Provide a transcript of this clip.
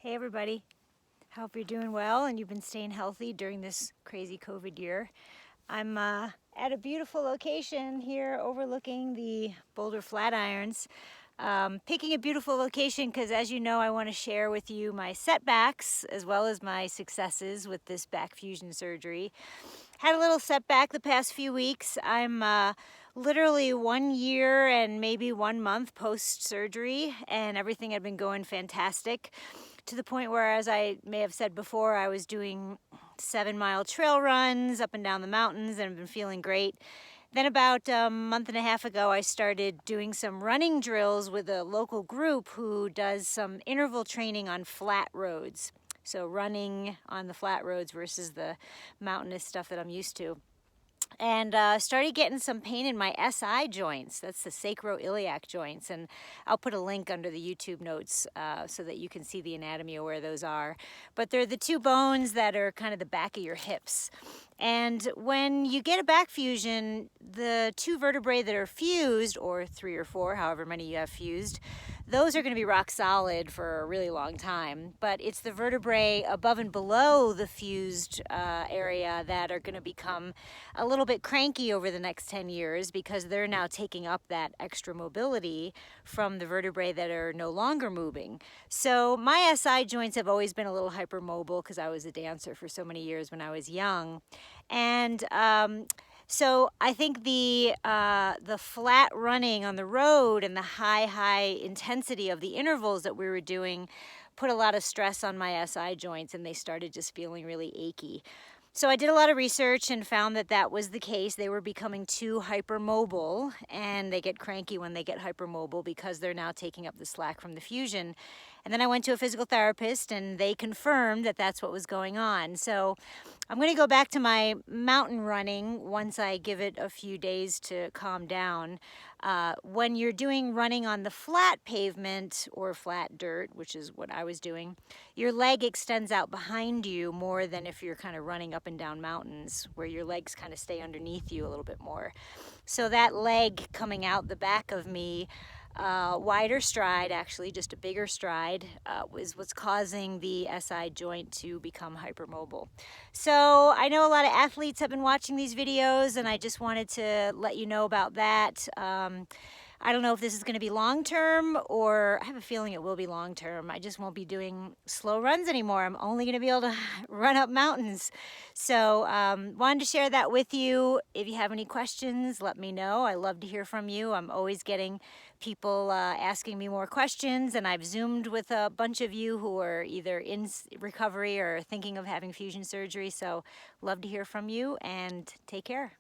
Hey everybody, hope you're doing well and you've been staying healthy during this crazy COVID year. I'm at a beautiful location here overlooking the Boulder Flatirons. Picking a beautiful location because, as you know, I want to share with you my setbacks as well as my successes with this back fusion surgery. Had a little setback the past few weeks. I'm literally 1 year and maybe 1 month post-surgery, and everything had been going fantastic, to the point where, as I may have said before, I was doing 7-mile trail runs up and down the mountains and have been feeling great. Then about a month and a half ago, I started doing some running drills with a local group who does some interval training on flat roads. So running on the flat roads versus the mountainous stuff that I'm used to. And started getting some pain in my SI joints. That's the sacro-iliac joints. And I'll put a link under the YouTube notes so that you can see the anatomy of where those are. But they're the two bones that are kind of the back of your hips. And when you get a back fusion, the two vertebrae that are fused, or 3 or 4, however many you have fused, those are going to be rock solid for a really long time. But it's the vertebrae above and below the fused area that are going to become a little bit cranky over the next 10 years because they're now taking up that extra mobility from the vertebrae that are no longer moving. So my SI joints have always been a little hypermobile because I was a dancer for so many years when I was young. And so I think the flat running on the road and the high intensity of the intervals that we were doing put a lot of stress on my SI joints, and they started just feeling really achy. So I did a lot of research and found that that was the case. They were becoming too hypermobile, and they get cranky when they get hypermobile because they're now taking up the slack from the fusion. And then I went to a physical therapist, and they confirmed that that's what was going on. So I'm going to go back to my mountain running once I give it a few days to calm down. When you're doing running on the flat pavement or flat dirt, which is what I was doing, your leg extends out behind you more than if you're kind of running up and down mountains, where your legs kind of stay underneath you a little bit more. So that leg coming out the back of me, wider stride, actually just a bigger stride, was what's causing the SI joint to become hypermobile. So I know a lot of athletes have been watching these videos, and I just wanted to let you know about that. I don't know if this is going to be long-term, or I have a feeling it will be long-term. I just won't be doing slow runs anymore. I'm only going to be able to run up mountains. So wanted to share that with you. If you have any questions, let me know. I love to hear from you. I'm always getting people asking me more questions, and I've Zoomed with a bunch of you who are either in recovery or thinking of having fusion surgery. So love to hear from you, and take care.